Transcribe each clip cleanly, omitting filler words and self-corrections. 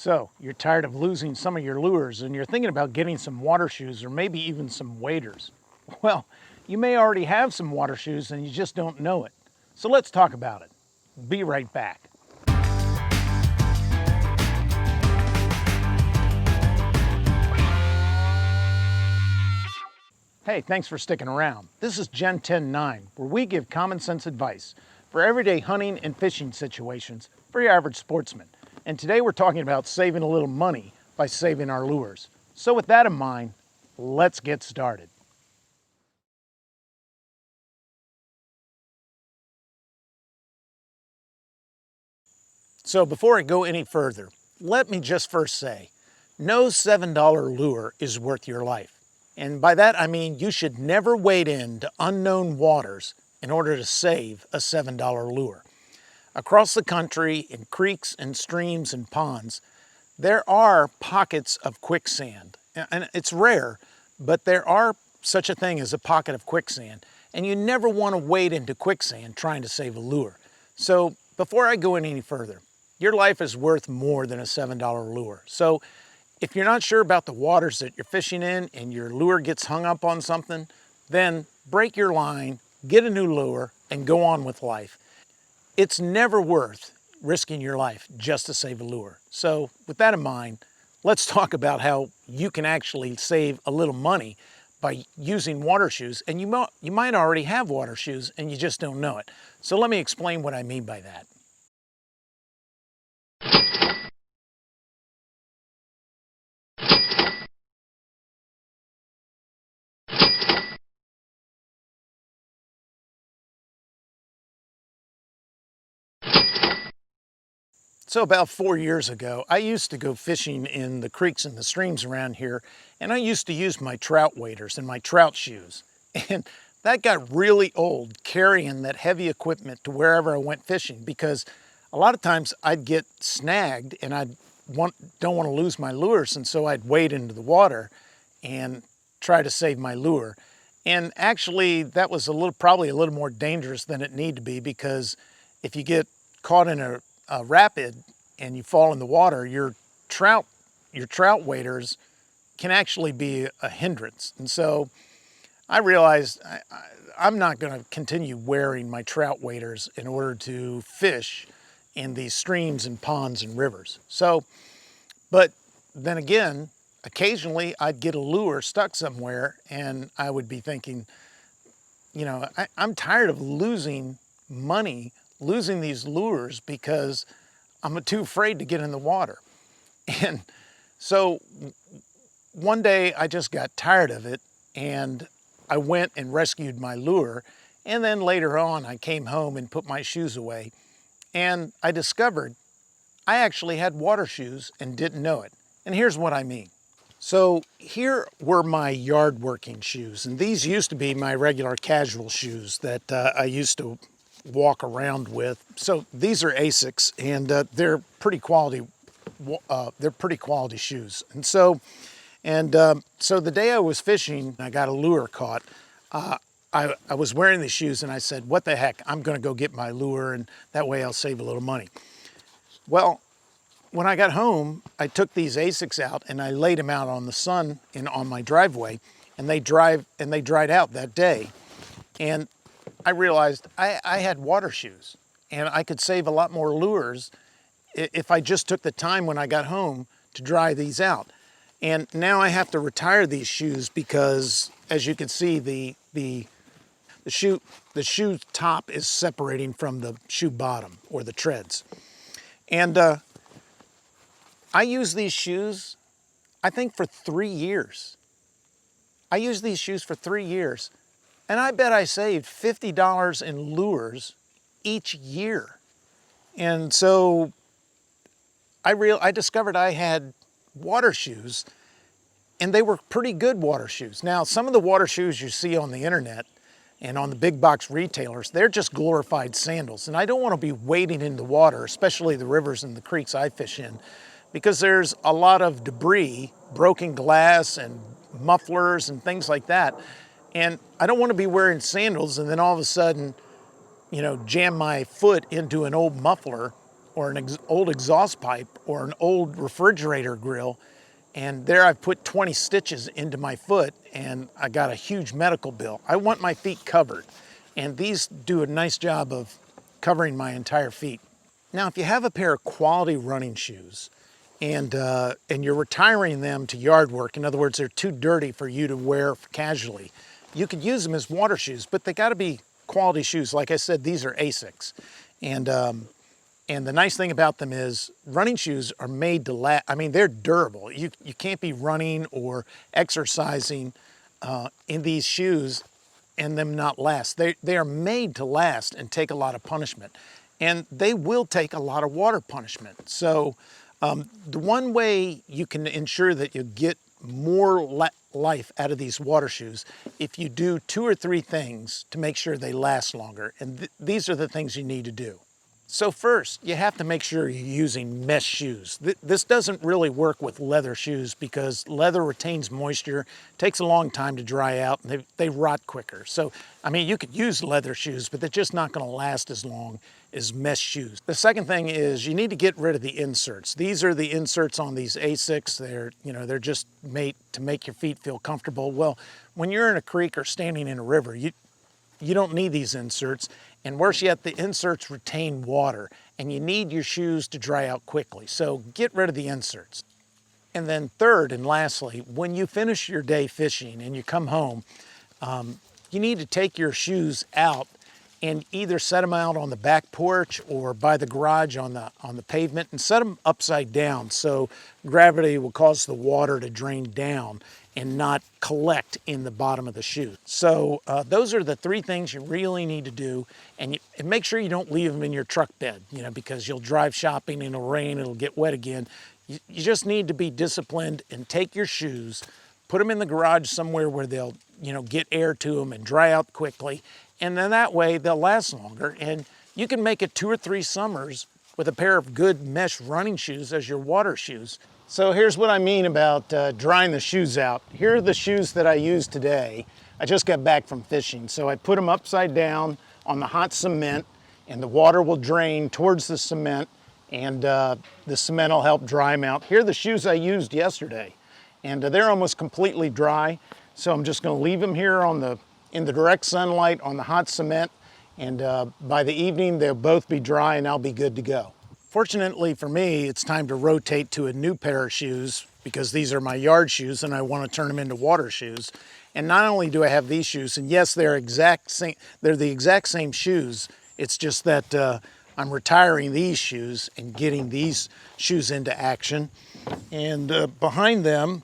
So, you're tired of losing some of your lures and you're thinking about getting some water shoes or maybe even some waders. Well, you may already have some water shoes and you just don't know it. So let's talk about it. Be right back. Hey, thanks for sticking around. This is Gen 10-9, where we give common sense advice for everyday hunting and fishing situations for your average sportsman. And today we're talking about saving a little money by saving our lures. So with that in mind, let's get started. So before I go any further, let me just first say, no $7 lure is worth your life. And by that I mean you should never wade into unknown waters in order to save a $7 lure. Across the country, in creeks and streams and ponds, there are pockets of quicksand. And it's rare, but there are such a thing as a pocket of quicksand. And you never want to wade into quicksand trying to save a lure. So before I go any further, your life is worth more than a $7 lure. So if you're not sure about the waters that you're fishing in and your lure gets hung up on something, then break your line, get a new lure, and go on with life. It's never worth risking your life just to save a lure. So with that in mind, let's talk about how you can actually save a little money by using water shoes. And you might already have water shoes and you just don't know it. So let me explain what I mean by that. So about 4 years ago, I used to go fishing in the creeks and the streams around here, and I used to use my trout waders and my trout shoes. And that got really old, carrying that heavy equipment to wherever I went fishing, because a lot of times I'd get snagged and don't want to lose my lures, and so I'd wade into the water and try to save my lure. And actually, that was probably a little more dangerous than it needed to be, because if you get caught in a rapid and you fall in the water, your trout waders can actually be a hindrance. And so I realized I'm not going to continue wearing my trout waders in order to fish in these streams and ponds and rivers. So, but then again, occasionally I'd get a lure stuck somewhere and I would be thinking, you know, I'm tired of losing money, losing these lures because I'm too afraid to get in the water. And so one day I just got tired of it and I went and rescued my lure. And then later on I came home and put my shoes away and I discovered I actually had water shoes and didn't know it. And here's what I mean. So here were my yard working shoes, and these used to be my regular casual shoes that I used to walk around with. So these are Asics, and they're pretty quality. They're pretty quality shoes. And so the day I was fishing, I got a lure caught. I was wearing these shoes, and I said, "What the heck? I'm going to go get my lure, and that way I'll save a little money." Well, when I got home, I took these Asics out and I laid them out on the sun on my driveway, and they dried out that day. And I realized I had water shoes and I could save a lot more lures if I just took the time when I got home to dry these out. And now I have to retire these shoes because, as you can see, the shoe top is separating from the shoe bottom, or the treads. And I used these shoes, I think, for 3 years. I used these shoes for 3 years, and I bet I saved $50 in lures each year. And so I discovered I had water shoes, and they were pretty good water shoes. Now, some of the water shoes you see on the internet and on the big box retailers, they're just glorified sandals. And I don't want to be wading in the water, especially the rivers and the creeks I fish in, because there's a lot of debris, broken glass and mufflers and things like that. And I don't want to be wearing sandals and then all of a sudden, you know, jam my foot into an old muffler or an old exhaust pipe or an old refrigerator grill, and there I've put 20 stitches into my foot and I got a huge medical bill. I want my feet covered, and these do a nice job of covering my entire feet. Now, if you have a pair of quality running shoes and you're retiring them to yard work, in other words, they're too dirty for you to wear casually, you could use them as water shoes, but they got to be quality shoes. Like I said, these are Asics, and the nice thing about them is running shoes are made to last. I mean, they're durable. You can't be running or exercising in these shoes and them not last. They are made to last and take a lot of punishment. And they will take a lot of water punishment. So the one way you can ensure that you get more life out of these water shoes, if you do 2 or 3 things to make sure they last longer. And these are the things you need to do. So first, you have to make sure you're using mesh shoes. This doesn't really work with leather shoes because leather retains moisture, takes a long time to dry out, and they rot quicker. So, I mean, you could use leather shoes, but they're just not gonna last as long as mesh shoes. The second thing is you need to get rid of the inserts. These are the inserts on these Asics. They're just made to make your feet feel comfortable. Well, when you're in a creek or standing in a river, you don't need these inserts. And worse yet, the inserts retain water and you need your shoes to dry out quickly. So get rid of the inserts. And then third and lastly, when you finish your day fishing and you come home, you need to take your shoes out and either set them out on the back porch or by the garage on the pavement and set them upside down so gravity will cause the water to drain down and not collect in the bottom of the shoe. So those are the 3 things you really need to do, and make sure you don't leave them in your truck bed, because you'll drive shopping and it'll rain, it'll get wet again. You just need to be disciplined and take your shoes, put them in the garage somewhere where they'll get air to them and dry out quickly, and then that way they'll last longer, and you can make it 2 or 3 summers with a pair of good mesh running shoes as your water shoes. So here's what I mean about drying the shoes out. Here are the shoes that I used today. I just got back from fishing, so I put them upside down on the hot cement, and the water will drain towards the cement, and the cement will help dry them out. Here are the shoes I used yesterday, and they're almost completely dry, so I'm just gonna leave them here in the direct sunlight on the hot cement, and by the evening they'll both be dry and I'll be good to go. Fortunately for me, it's time to rotate to a new pair of shoes because these are my yard shoes and I want to turn them into water shoes. And not only do I have these shoes, and yes, they're the exact same shoes, it's just that I'm retiring these shoes and getting these shoes into action. And behind them,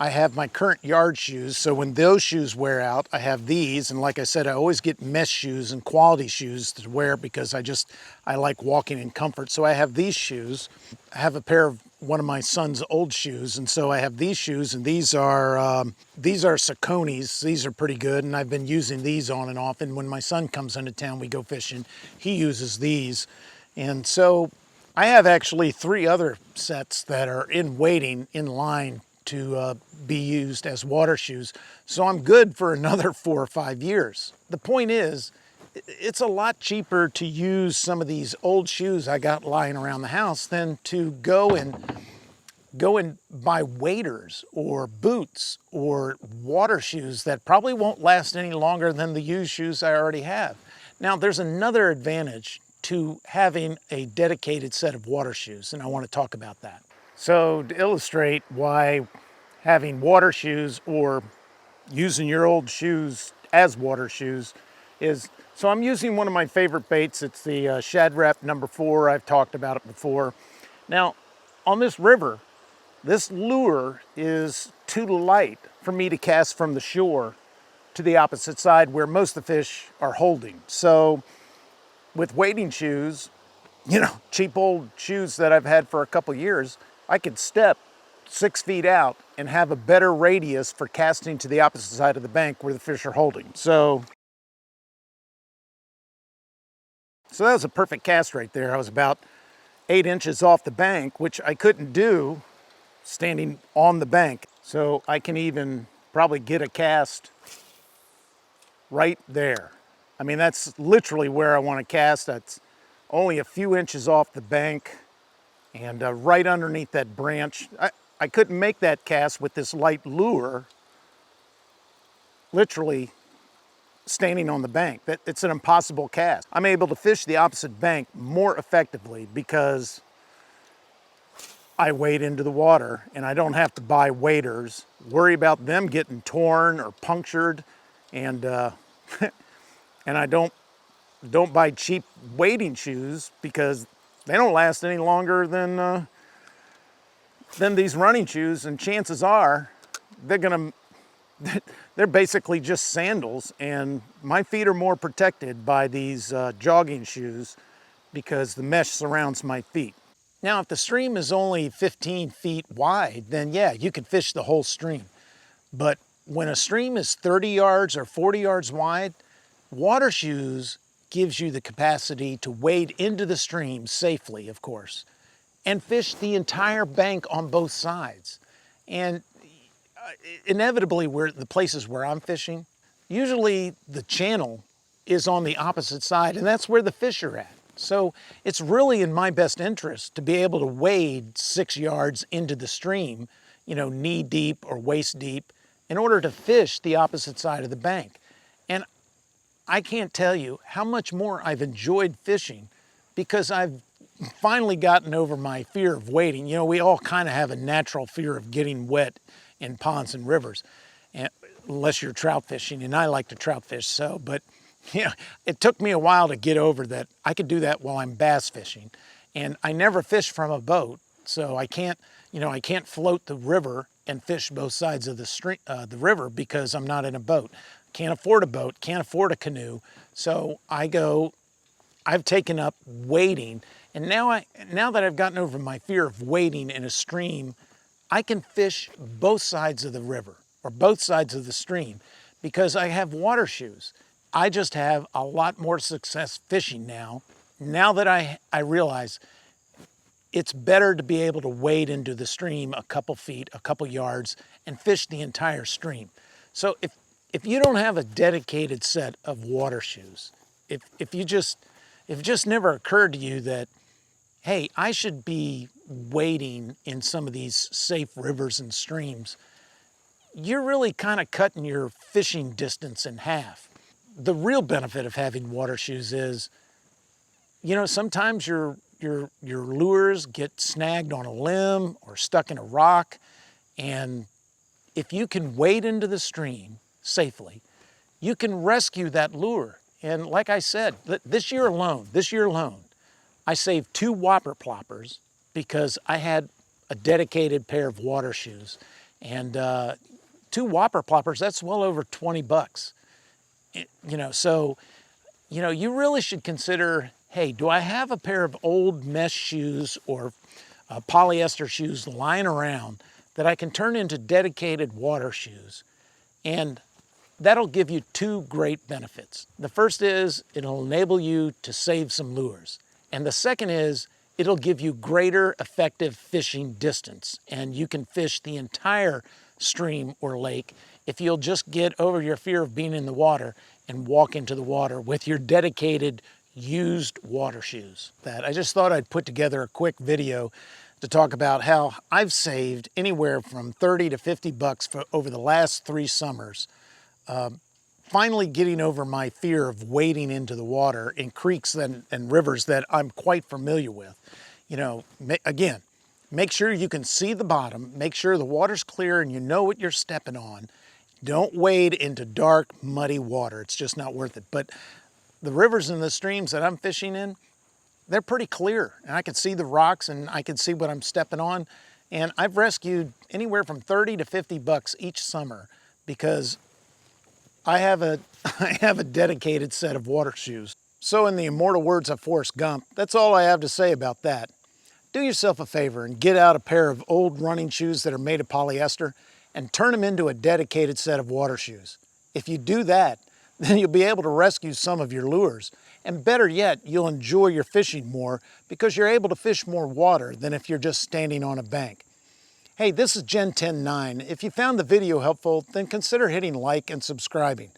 I have my current yard shoes, so when those shoes wear out, I have these, and like I said, I always get mesh shoes and quality shoes to wear because I like walking in comfort. So I have these shoes. I have a pair of one of my son's old shoes, and so I have these shoes, and these are Sauconys. These are pretty good, and I've been using these on and off, and when my son comes into town, we go fishing, he uses these. And so I have actually 3 other sets that are in waiting, in line to be used as water shoes. So I'm good for another 4 or 5 years. The point is, it's a lot cheaper to use some of these old shoes I got lying around the house than to go and buy waders or boots or water shoes that probably won't last any longer than the used shoes I already have. Now, there's another advantage to having a dedicated set of water shoes, and I want to talk about that. So to illustrate why having water shoes or using your old shoes as water shoes is, so I'm using one of my favorite baits. It's the Shad Rap number 4. I've talked about it before. Now, on this river, this lure is too light for me to cast from the shore to the opposite side where most of the fish are holding. So with wading shoes, cheap old shoes that I've had for a couple years, I could step 6 feet out and have a better radius for casting to the opposite side of the bank where the fish are holding. So that was a perfect cast right there. I was about 8 inches off the bank, which I couldn't do standing on the bank. So I can even probably get a cast right there. I mean, that's literally where I want to cast. That's only a few inches off the bank and right underneath that branch. I couldn't make that cast with this light lure, literally standing on the bank. It's an impossible cast. I'm able to fish the opposite bank more effectively because I wade into the water and I don't have to buy waders, worry about them getting torn or punctured, and and I don't buy cheap wading shoes because they don't last any longer than these running shoes, and chances are they're basically just sandals, and my feet are more protected by these jogging shoes because the mesh surrounds my feet. Now, if the stream is only 15 feet wide, then yeah, you can fish the whole stream. But when a stream is 30 yards or 40 yards wide, water shoes gives you the capacity to wade into the stream safely, of course, and fish the entire bank on both sides. And inevitably, the places where I'm fishing, usually the channel is on the opposite side, and that's where the fish are at. So it's really in my best interest to be able to wade 6 yards into the stream, you know, knee deep or waist deep, in order to fish the opposite side of the bank. And I can't tell you how much more I've enjoyed fishing because I've finally gotten over my fear of wading. You know, we all kind of have a natural fear of getting wet in ponds and rivers, unless you're trout fishing, and I like to trout fish, so, but yeah, it took me a while to get over that. I could do that while I'm bass fishing, and I never fish from a boat, so I can't, you know, I can't float the river and fish both sides of the river because I'm not in a boat. Can't afford a boat, can't afford a canoe, so I've taken up wading, and now that I've gotten over my fear of wading in a stream, I can fish both sides of the river or both sides of the stream because I have water shoes. I just have a lot more success fishing now that I realize it's better to be able to wade into the stream a couple feet, a couple yards, and fish the entire stream. So if you don't have a dedicated set of water shoes, if it just never occurred to you that, hey, I should be wading in some of these safe rivers and streams, you're really kind of cutting your fishing distance in half. The real benefit of having water shoes is, you know, sometimes your lures get snagged on a limb or stuck in a rock, and if you can wade into the stream safely, you can rescue that lure. And like I said, this year alone, I saved 2 whopper ploppers because I had a dedicated pair of water shoes. And 2 whopper ploppers, that's well over 20 bucks. You know, so, you know, you really should consider, hey, do I have a pair of old mesh shoes or polyester shoes lying around that I can turn into dedicated water shoes? And that'll give you 2 great benefits. The first is it'll enable you to save some lures. And the second is it'll give you greater effective fishing distance, and you can fish the entire stream or lake if you'll just get over your fear of being in the water and walk into the water with your dedicated used water shoes. I just thought I'd put together a quick video to talk about how I've saved anywhere from 30 to 50 bucks over the last 3 summers, finally getting over my fear of wading into the water in creeks and rivers that I'm quite familiar with. You know, again, make sure you can see the bottom, make sure the water's clear and you know what you're stepping on. Don't wade into dark, muddy water. It's just not worth it. But the rivers and the streams that I'm fishing in, they're pretty clear. And I can see the rocks and I can see what I'm stepping on. And I've rescued anywhere from 30 to 50 bucks each summer because I have a dedicated set of water shoes. So in the immortal words of Forrest Gump, that's all I have to say about that. Do yourself a favor and get out a pair of old running shoes that are made of polyester and turn them into a dedicated set of water shoes. If you do that, then you'll be able to rescue some of your lures. And better yet, you'll enjoy your fishing more because you're able to fish more water than if you're just standing on a bank. Hey, this is Gen 10.9. If you found the video helpful, then consider hitting like and subscribing.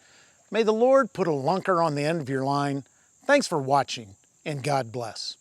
May the Lord put a lunker on the end of your line. Thanks for watching. and God bless.